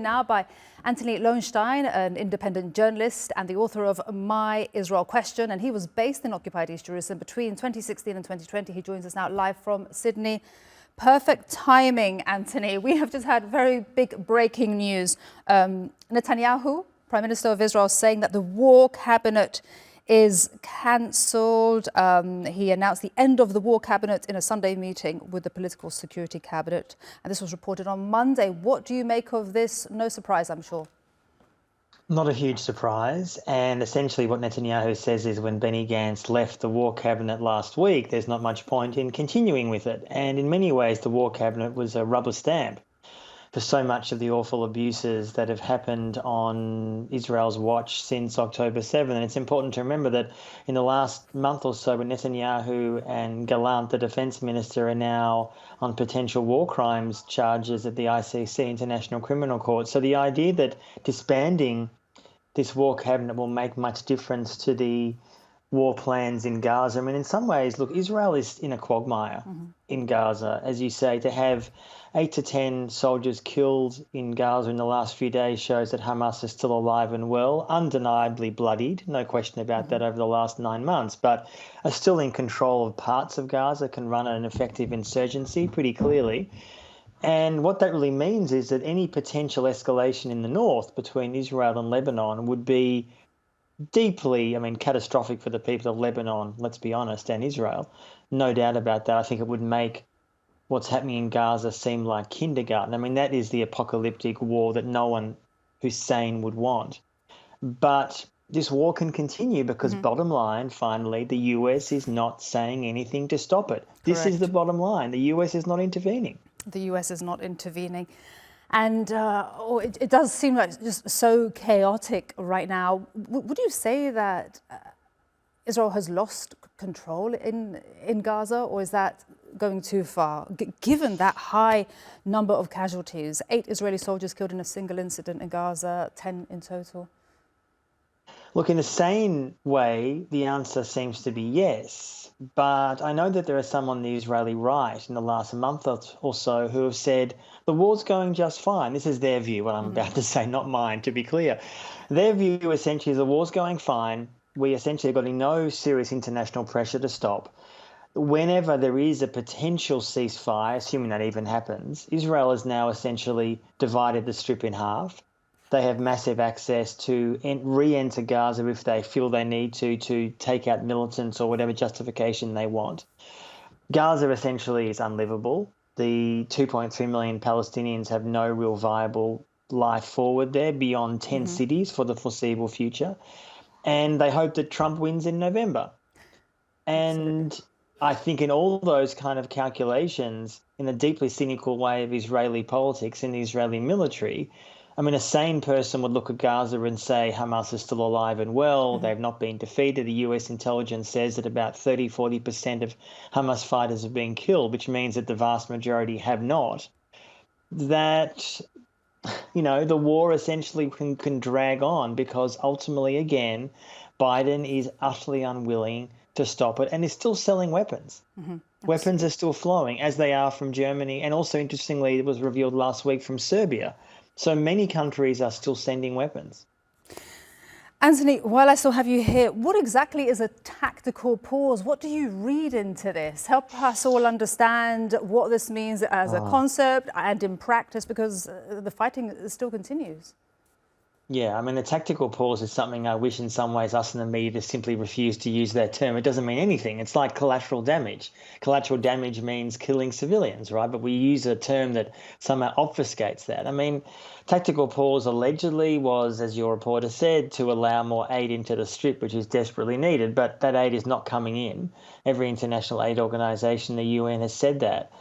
now by Antony Loewenstein, an independent journalist and the author of My Israel Question. And he was based in occupied East Jerusalem between 2016 and 2020. He joins us now live from Sydney. Perfect timing, Antony. We have just had very big breaking news. Netanyahu, Prime Minister of Israel, saying that the war cabinet is cancelled. He announced the end of the war cabinet in a Sunday meeting with the political security cabinet. And this was reported on Monday. What do you make of this? No surprise, I'm sure. Not a huge surprise. And essentially what Netanyahu says is when Benny Gantz left the war cabinet last week, there's not much point in continuing with it. And in many ways, the war cabinet was a rubber stamp for so much of the awful abuses that have happened on Israel's watch since October 7. And it's important to remember that in the last month or so, when Netanyahu and Gallant, the defense minister, are now on potential war crimes charges at the ICC, International Criminal Court. So the idea that disbanding this war cabinet will make much difference to the war plans in Gaza. I mean, in some ways, look, Israel is in a quagmire in Gaza. As you say, to have 8 to 10 soldiers killed in Gaza in the last few days shows that Hamas is still alive and well, undeniably bloodied, no question about that, over the last 9 months, but are still in control of parts of Gaza, can run an effective insurgency pretty clearly. And what that really means is that any potential escalation in the north between Israel and Lebanon would be deeply, catastrophic for the people of Lebanon, let's be honest, and Israel. No doubt about that. I think it would make what's happening in Gaza seem like kindergarten. That is the apocalyptic war that no one who's sane would want. But this war can continue because bottom line, finally, the US is not saying anything to stop it. Correct. This is the bottom line. The US is not intervening. The US is not intervening. And it does seem like just so chaotic right now. Would you say that Israel has lost control in Gaza, or is that going too far? Given that high number of casualties, 8 Israeli soldiers killed in a single incident in Gaza, 10 in total. Look, in a sane way, the answer seems to be yes. But I know that there are some on the Israeli right in the last month or so who have said the war's going just fine. This is their view, what I'm about to say, not mine, to be clear. Their view essentially is the war's going fine. We essentially have got no serious international pressure to stop. Whenever there is a potential ceasefire, assuming that even happens, Israel has now essentially divided the strip in half. They have massive access to re-enter Gaza if they feel they need to take out militants or whatever justification they want. Gaza essentially is unlivable. The 2.3 million Palestinians have no real viable life forward there beyond 10 cities for the foreseeable future. And they hope that Trump wins in November. And I think in all those kind of calculations, in the deeply cynical way of Israeli politics and the Israeli military, a sane person would look at Gaza and say Hamas is still alive and well. They've not been defeated. The US intelligence says that about 30-40% of Hamas fighters have been killed, which means that the vast majority have not. That, the war essentially can drag on because ultimately, again, Biden is utterly unwilling to stop it and is still selling weapons. Weapons are still flowing, as they are from Germany. And also, interestingly, it was revealed last week from Serbia. So many countries are still sending weapons. Antony, while I still have you here, what exactly is a tactical pause? What do you read into this? Help us all understand what this means as a concept and in practice, because the fighting still continues. Yeah, a tactical pause is something I wish in some ways us in the media just simply refuse to use that term. It doesn't mean anything. It's like collateral damage. Collateral damage means killing civilians, right? But we use a term that somehow obfuscates that. Tactical pause allegedly was, as your reporter said, to allow more aid into the strip, which is desperately needed. But that aid is not coming in. Every international aid organisation, the UN, has said that.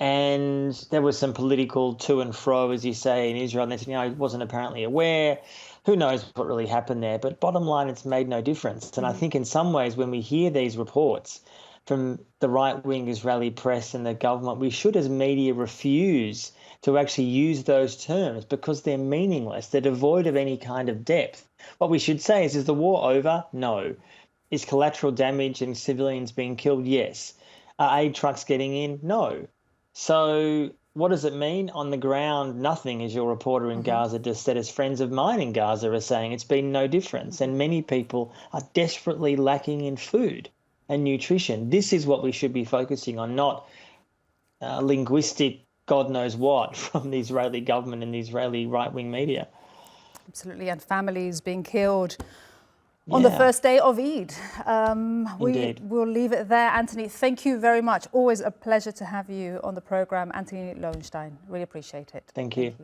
And there was some political to and fro, as you say, in Israel. Netanyahu wasn't apparently aware. Who knows what really happened there? But bottom line, it's made no difference. And I think in some ways, when we hear these reports from the right-wing Israeli press and the government, we should as media refuse to actually use those terms because they're meaningless. They're devoid of any kind of depth. What we should say is the war over? No. Is collateral damage and civilians being killed? Yes. Are aid trucks getting in? No. So what does it mean? On the ground, nothing, as your reporter in Gaza just said, as friends of mine in Gaza are saying. It's been no difference. And many people are desperately lacking in food and nutrition. This is what we should be focusing on, not linguistic God knows what from the Israeli government and the Israeli right-wing media. Absolutely, and families being killed on the first day of Eid. We'll leave it there. Antony, thank you very much. Always a pleasure to have you on the programme. Antony Loewenstein, really appreciate it. Thank you.